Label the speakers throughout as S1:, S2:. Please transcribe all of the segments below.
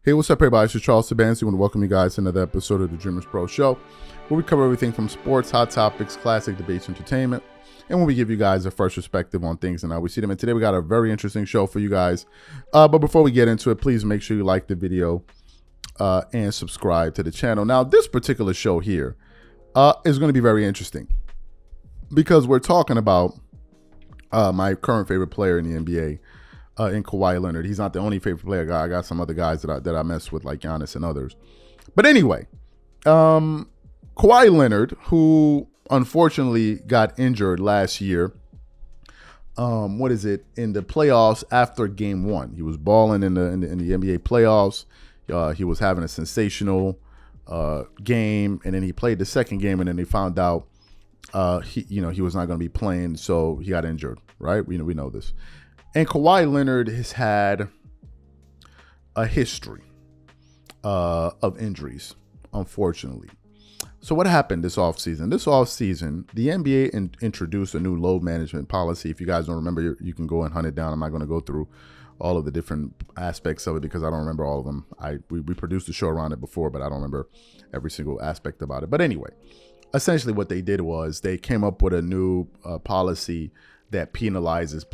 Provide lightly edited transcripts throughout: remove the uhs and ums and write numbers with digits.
S1: Hey, what's up, everybody? This is Charles Sabansi. I want to welcome you guys to another episode of the Dreamerspro Show, where we cover everything from sports, hot topics, classic debates, entertainment, and when we give you guys a fresh perspective on things and how we see them. And today we got a very interesting show for you guys. But before we get into it, please make sure you like the video and subscribe to the channel. Now, this particular show here is going to be very interesting because we're talking about my current favorite player in the NBA. In Kawhi Leonard. He's not the only favorite player. I got some other guys that I mess with, like Giannis and others. But anyway, Kawhi Leonard, who unfortunately got injured last year, in the playoffs after game one. He was balling in the NBA playoffs. He was having a sensational game, and then he played the second game, and then they found out he was not going to be playing, so he got injured, right? We know this. And Kawhi Leonard has had a history of injuries, unfortunately. So what happened this offseason? This offseason, the NBA introduced a new load management policy. If you guys don't remember, you can go and hunt it down. I'm not going to go through all of the different aspects of it because I don't remember all of them. We produced a show around it before, but I don't remember every single aspect about it. But anyway, essentially what they did was they came up with a new policy that penalizes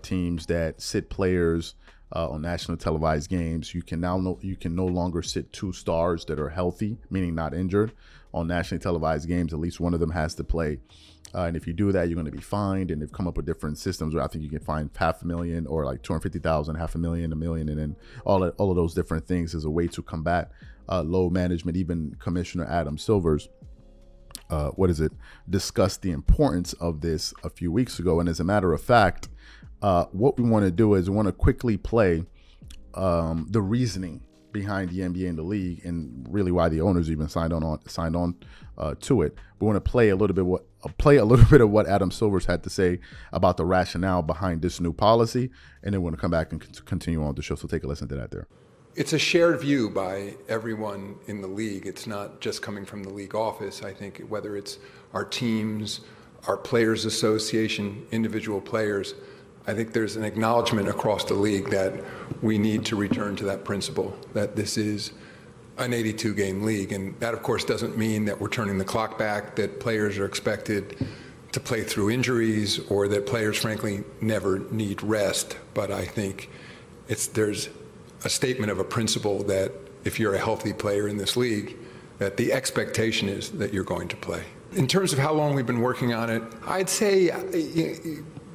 S1: teams that sit players on national televised games. You can no longer sit two stars that are healthy, meaning not injured, on nationally televised games. At least one of them has to play. And if you do that, you're going to be fined. And they've come up with different systems where I think you can fine $500,000 or like $250,000, $500,000, $1 million, and then all of those different things as a way to combat load management. Even Commissioner Adam Silver's discussed the importance of this a few weeks ago. And as a matter of fact, what we want to do is we want to quickly play the reasoning behind the NBA and the league, and really why the owners even signed on to it. We want to play a little bit of what Adam Silver's had to say about the rationale behind this new policy, and then we're going to come back and continue on the show. So take a listen to that there.
S2: It's a shared view by everyone in the league. It's not just coming from the league office. I think whether it's our teams, our players association, individual players, I think there's an acknowledgement across the league that we need to return to that principle, that this is an 82-game league. And that, of course, doesn't mean that we're turning the clock back, that players are expected to play through injuries, or that players, frankly, never need rest. But I think there's a statement of a principle that if you're a healthy player in this league, that the expectation is that you're going to play. In terms of how long we've been working on it, I'd say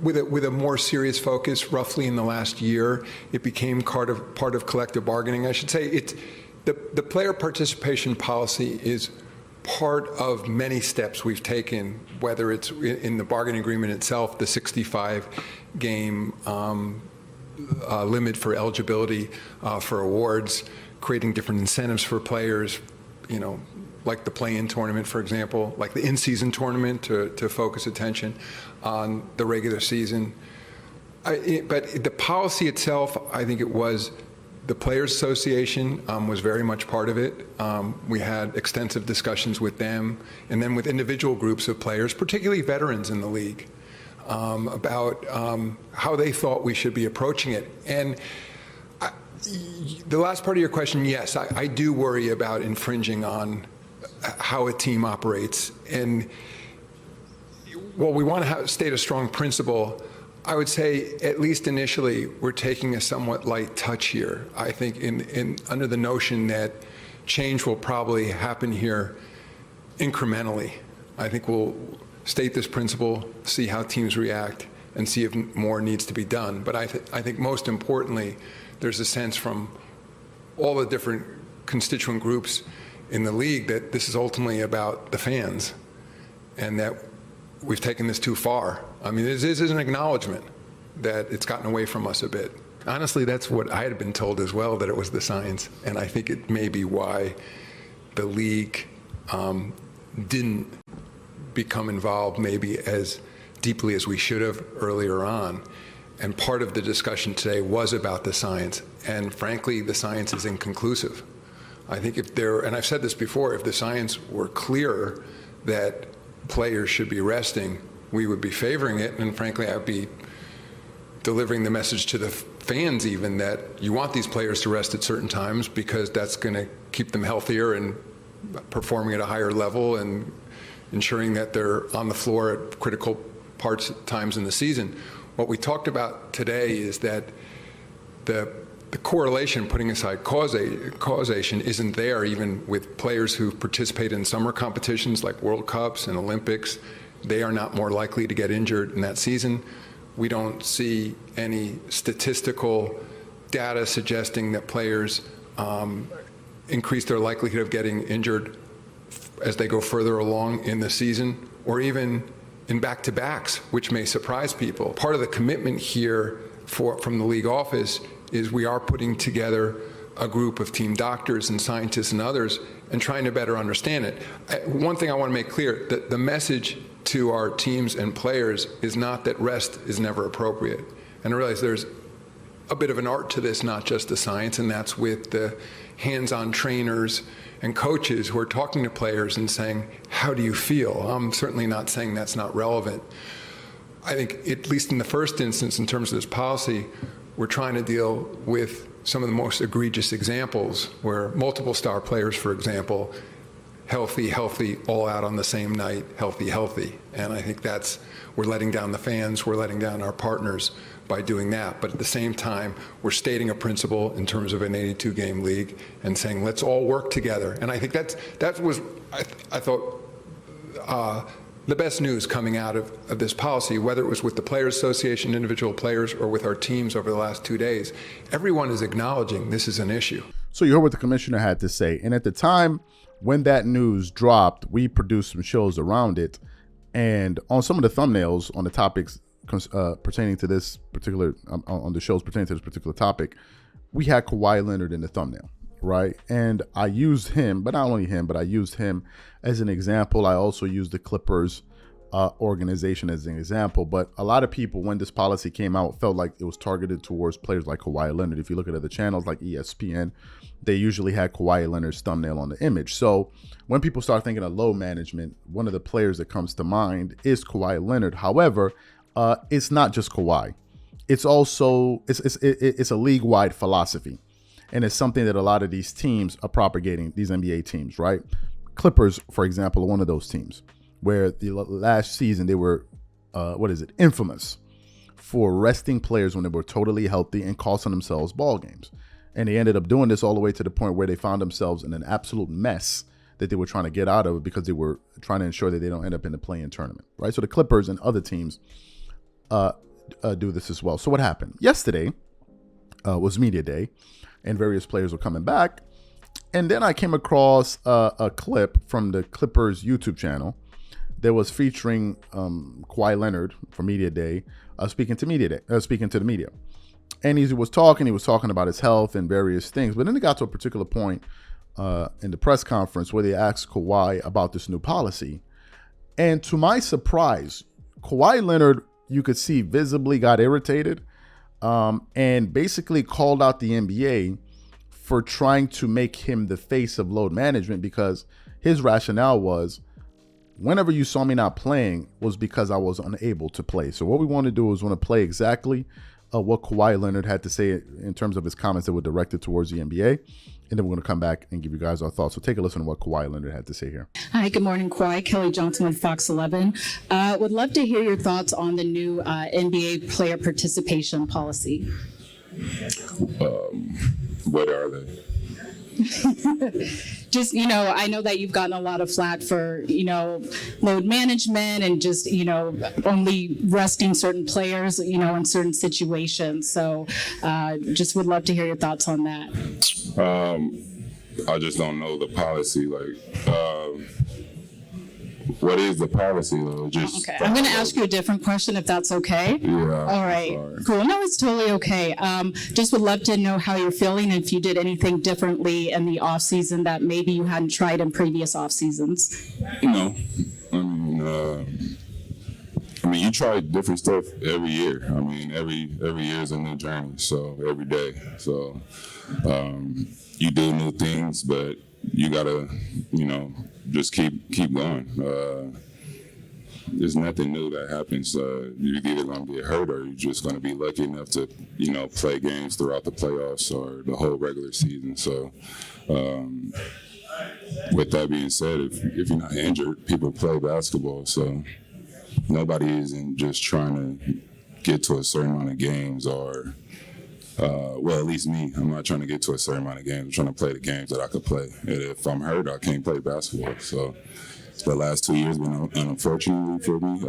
S2: with a more serious focus, roughly in the last year, it became part of collective bargaining. I should say the player participation policy is part of many steps we've taken, whether it's in the bargaining agreement itself, the 65-game limit for eligibility for awards, creating different incentives for players, like the play-in tournament, for example, like the in-season tournament to focus attention on the regular season. But the policy itself, I think it was the Players Association was very much part of it. We had extensive discussions with them, and then with individual groups of players, particularly veterans in the league, about how they thought we should be approaching it. And the last part of your question, yes, I do worry about infringing on how a team operates. And while we want to state a strong principle, I would say, at least initially, we're taking a somewhat light touch here. I think under the notion that change will probably happen here incrementally. I think we'll state this principle, see how teams react, and see if more needs to be done. But I think most importantly, there's a sense from all the different constituent groups in the league that this is ultimately about the fans, and that we've taken this too far. I mean, this is an acknowledgement that it's gotten away from us a bit. Honestly, that's what I had been told as well, that it was the science. And I think it may be why the league didn't become involved maybe as deeply as we should have earlier on. And part of the discussion today was about the science. And frankly, the science is inconclusive. I think and I've said this before, if the science were clear that players should be resting, we would be favoring it. And frankly, I'd be delivering the message to the fans even, that you want these players to rest at certain times because that's going to keep them healthier and performing at a higher level and ensuring that they're on the floor at critical times in the season. What we talked about today is that the correlation, putting aside causation, isn't there even with players who participate in summer competitions like World Cups and Olympics. They are not more likely to get injured in that season. We don't see any statistical data suggesting that players increase their likelihood of getting injured as they go further along in the season, or even in back-to-backs, which may surprise people. Part of the commitment here from the league office is we are putting together a group of team doctors and scientists and others and trying to better understand it. One thing I want to make clear, that the message to our teams and players is not that rest is never appropriate. And I realize there's a bit of an art to this, not just the science, and that's with the hands-on trainers and coaches who are talking to players and saying, how do you feel? I'm certainly not saying that's not relevant. I think, at least in the first instance, in terms of this policy, we're trying to deal with some of the most egregious examples where multiple star players, for example, healthy, all out on the same night, healthy. And I think we're letting down the fans, we're letting down our partners by doing that. But at the same time, we're stating a principle in terms of an 82-game league and saying, let's all work together. And I think that was, I thought, the best news coming out of this policy, whether it was with the Players Association, individual players, or with our teams over the last 2 days. Everyone is acknowledging this is an issue.
S1: So you heard what the commissioner had to say. And at the time when that news dropped, we produced some shows around it. And on some of the thumbnails on the topics pertaining to this particular, on the shows pertaining to this particular topic, we had Kawhi Leonard in the thumbnail, right? And I used him, but not only him, but I used him as an example. I also used the Clippers organization as an example. But a lot of people, when this policy came out, felt like it was targeted towards players like Kawhi Leonard. If you look at other channels like ESPN, they usually had Kawhi Leonard's thumbnail on the image. So when people start thinking of load management, one of the players that comes to mind is Kawhi Leonard. However, it's not just Kawhi. It's also, it's a league-wide philosophy. And it's something that a lot of these teams are propagating, these NBA teams, right? Clippers, for example, are one of those teams where the last season they were, infamous for resting players when they were totally healthy and costing themselves ball games. And they ended up doing this all the way to the point where they found themselves in an absolute mess that they were trying to get out of because they were trying to ensure that they don't end up in the play-in tournament, right? So the Clippers and other teams do this as well. So what happened? Yesterday was media day, and various players were coming back. And then I came across a clip from the Clippers YouTube channel that was featuring Kawhi Leonard from Media Day, speaking to the media. And he was talking about his health and various things. But then it got to a particular point in the press conference where they asked Kawhi about this new policy. And to my surprise, Kawhi Leonard, you could see visibly got irritated and basically called out the NBA for trying to make him the face of load management, because his rationale was, whenever you saw me not playing was because I was unable to play. So what we want to do is want to play exactly what Kawhi Leonard had to say in terms of his comments that were directed towards the NBA. And then we're going to come back and give you guys our thoughts. So take a listen to what Kawhi Leonard had to say here.
S3: Hi, good morning, Kawhi. Kelly Johnson with Fox 11. Would love to hear your thoughts on the new NBA player participation policy.
S4: What are they?
S3: Just, I know that you've gotten a lot of flack for, load management and just, only resting certain players, in certain situations. So just would love to hear your thoughts on that.
S4: I just don't know the policy. What is the policy, though?
S3: Okay, I'm going to ask you a different question if that's okay.
S4: Yeah.
S3: All right. Cool. No, it's totally okay. Just would love to know how you're feeling, and if you did anything differently in the off season that maybe you hadn't tried in previous off seasons.
S4: No. You try different stuff every year. Every year is a new journey. So every day. So you do new things, but you gotta, just keep going. there's nothing new that happens. You're either going to get hurt or you're just going to be lucky enough to, play games throughout the playoffs or the whole regular season. So, with that being said, if you're not injured, people play basketball. So nobody isn't just trying to get to a certain amount of games or, at least me. I'm not trying to get to a certain amount of games. I'm trying to play the games that I could play. And if I'm hurt, I can't play basketball. So the last 2 years been unfortunately for me.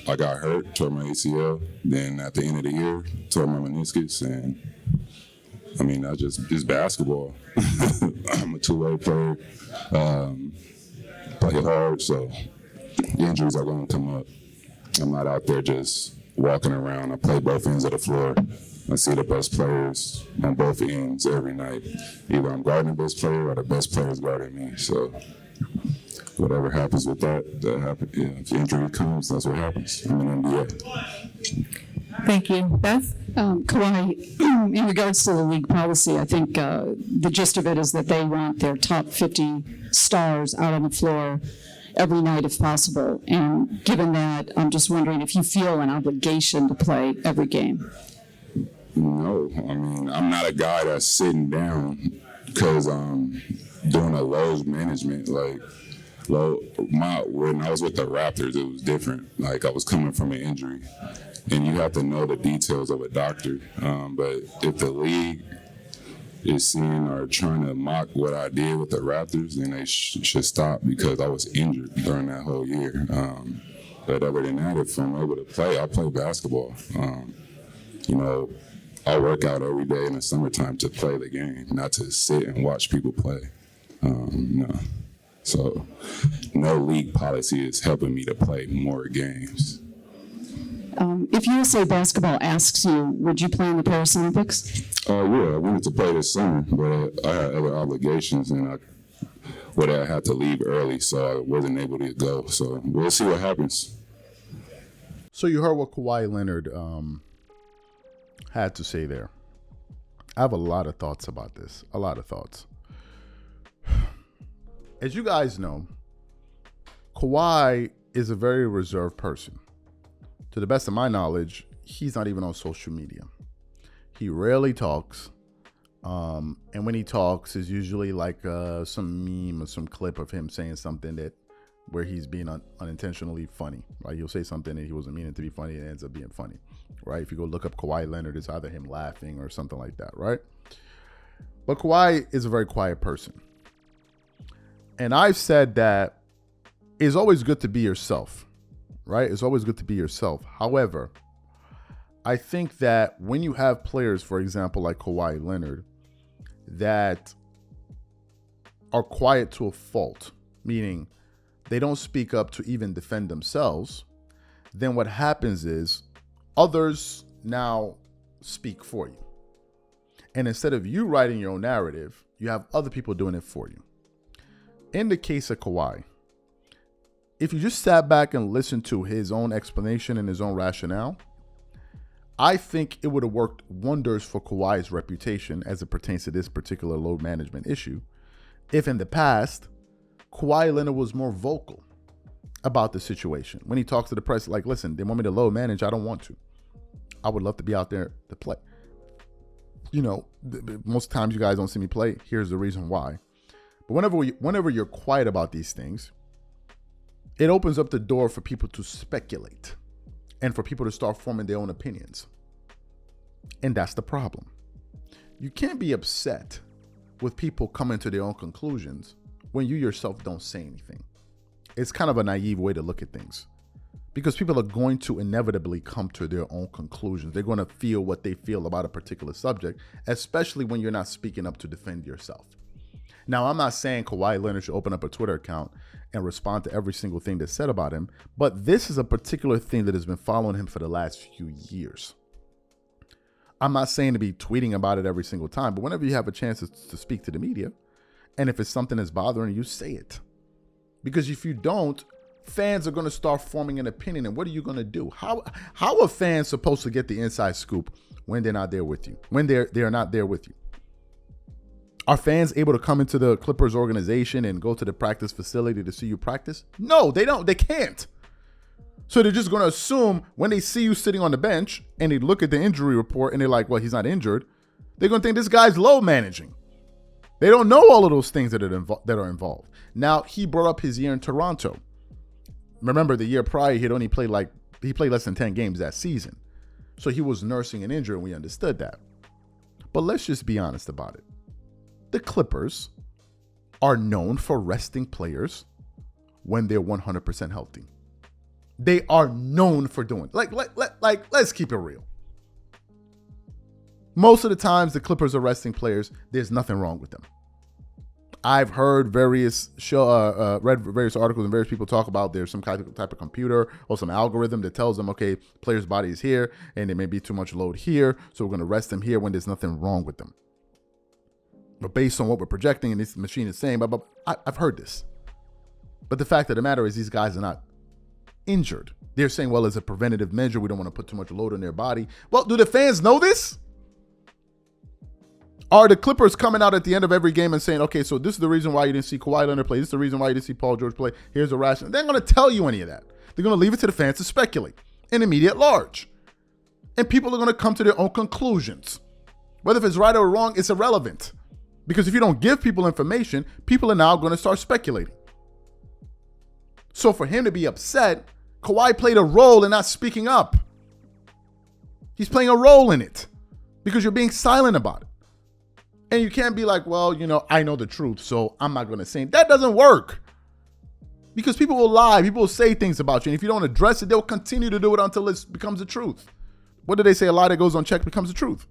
S4: I got hurt, tore my ACL. Then at the end of the year, tore my meniscus. And it's basketball. I'm a two-way player. Play hard, so injuries are going to come up. I'm not out there just walking around. I play both ends of the floor. I see the best players on both ends every night. Either I'm guarding the best player or the best player is guarding me. So whatever happens with that happens. Yeah, if injury comes, that's what happens. I'm in the NBA.
S5: Thank you. Beth?
S6: Kawhi, in regards to the league policy, I think the gist of it is that they want their top 50 stars out on the floor every night if possible. And given that, I'm just wondering if you feel an obligation to play every game.
S4: No, I'm not a guy that's sitting down because I'm doing a load management. When I was with the Raptors, it was different. Like I was coming from an injury, and you have to know the details of a doctor. But if the league is seeing or trying to mock what I did with the Raptors, then they should stop because I was injured during that whole year. But other than that, if I'm able to play, I'll play basketball. I work out every day in the summertime to play the game, not to sit and watch people play. No. So no league policy is helping me to play more games.
S6: If USA Basketball asks you, would you play in the Paris Olympics?
S4: Yeah, I wanted to play this summer, but I had other obligations and I had to leave early, so I wasn't able to go. So we'll see what happens.
S1: So you heard what Kawhi Leonard had to say there. I have a lot of thoughts about this. A lot of thoughts. As you guys know, Kawhi is a very reserved person. To the best of my knowledge, he's not even on social media. He rarely talks. And when he talks, it's usually like some meme or some clip of him saying something where he's being unintentionally funny, right? He'll say something and he wasn't meaning to be funny and it ends up being funny, right? If you go look up Kawhi Leonard, it's either him laughing or something like that, right? But Kawhi is a very quiet person. And I've said that it's always good to be yourself, right? It's always good to be yourself. However, I think that when you have players, for example, like Kawhi Leonard, that are quiet to a fault, meaning they don't speak up to even defend themselves, then what happens is others now speak for you. And instead of you writing your own narrative, you have other people doing it for you. In the case of Kawhi, if you just sat back and listened to his own explanation and his own rationale, I think it would have worked wonders for Kawhi's reputation as it pertains to this particular load management issue if in the past, Kawhi Leonard was more vocal about the situation. When he talks to the press, like, listen, they want me to load manage. I don't want to. I would love to be out there to play. Most times you guys don't see me play. Here's the reason why. But whenever you're quiet about these things, it opens up the door for people to speculate and for people to start forming their own opinions. And that's the problem. You can't be upset with people coming to their own conclusions when you yourself don't say anything. It's kind of a naive way to look at things because people are going to inevitably come to their own conclusions. They're going to feel what they feel about a particular subject, especially when you're not speaking up to defend yourself. Now, I'm not saying Kawhi Leonard should open up a Twitter account and respond to every single thing that's said about him, but this is a particular thing that has been following him for the last few years. I'm not saying to be tweeting about it every single time, but whenever you have a chance to speak to the media, and if it's something that's bothering you, say it. Because if you don't, fans are going to start forming an opinion, and what are you going to do? How are fans supposed to get the inside scoop when they're not there with you? When they're not there with you? Are fans able to come into the Clippers organization and go to the practice facility to see you practice? No, they don't. They can't. So they're just going to assume when they see you sitting on the bench and they look at the injury report and they're like, well, he's not injured. They're going to think this guy's low managing. They don't know all of those things that are involved. Now, he brought up his year in Toronto. Remember, the year prior, he played less than 10 games that season. So he was nursing an injury, and we understood that. But let's just be honest about it. The Clippers are known for resting players when they're 100% healthy. They are known for doing let's keep it real. Most of the times the Clippers are resting players, there's nothing wrong with them. I've heard read various articles and various people talk about there's some kind of type of computer or some algorithm that tells them, okay, player's body is here and there may be too much load here, so we're going to rest them here when there's nothing wrong with them. But based on what we're projecting and this machine is saying, I've heard this. But the fact of the matter is these guys are not injured. They're saying, well, as a preventative measure, we don't want to put too much load on their body. Well, do the fans know this? Are the Clippers coming out at the end of every game and saying, okay, so this is the reason why you didn't see Kawhi Leonard play. This is the reason why you didn't see Paul George play. Here's the rationale. They're going to tell you any of that. They're going to leave it to the fans to speculate in the media at large. And people are going to come to their own conclusions. Whether if it's right or wrong, it's irrelevant. Because if you don't give people information, people are now going to start speculating. So for him to be upset, Kawhi played a role in not speaking up. He's playing a role in it because you're being silent about it. And you can't be like, well, I know the truth, so I'm not going to say it. That doesn't work. Because people will lie. People will say things about you. And if you don't address it, they'll continue to do it until it becomes the truth. What do they say? A lie that goes unchecked becomes the truth.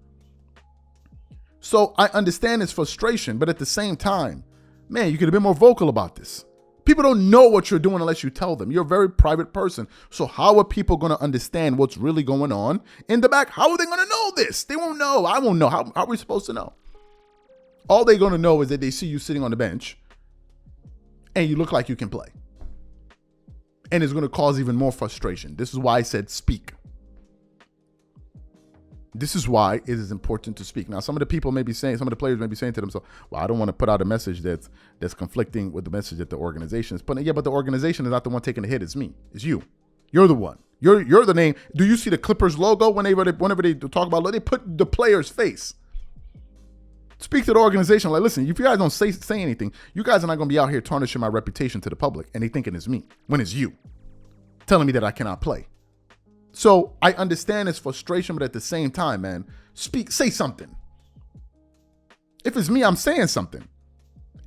S1: So I understand his frustration, but at the same time, man, you could have been more vocal about this. People don't know what you're doing unless you tell them. You're a very private person. So how are people going to understand what's really going on in the back? How are they going to know this? They won't know. I won't know. How are we supposed to know? All they're going to know is that they see you sitting on the bench and you look like you can play. And it's going to cause even more frustration. This is why I said speak. This is why it is important to speak. Now, some of the players may be saying to themselves, well, I don't want to put out a message that's conflicting with the message that the organization is putting. Yeah, but the organization is not the one taking the hit. It's me. It's you. You're the one. You're the name. Do you see the Clippers logo whenever they talk about, they put the player's face. Speak to the organization. Like, listen, if you guys don't say anything, you guys are not going to be out here tarnishing my reputation to the public. And they thinking it's me when it's you telling me that I cannot play. So I understand his frustration, but at the same time, man, say something. If it's me, I'm saying something.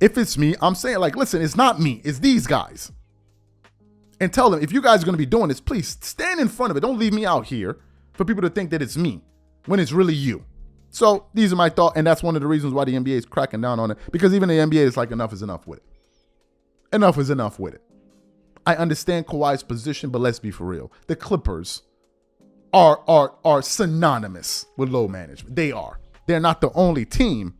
S1: If it's me, I'm saying, like, listen, it's not me, it's these guys. And tell them, if you guys are going to be doing this, please stand in front of it. Don't leave me out here for people to think that it's me when it's really you. So these are my thoughts, and that's one of the reasons why the NBA is cracking down on it, because even the NBA is like, enough is enough with it. Enough is enough with it. I understand Kawhi's position, but let's be for real. The Clippers are synonymous with low management. They are. They're not the only team,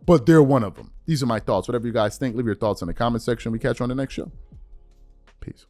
S1: but they're one of them. These are my thoughts. Whatever you guys think, leave your thoughts in the comment section. We catch you on the next show. Peace.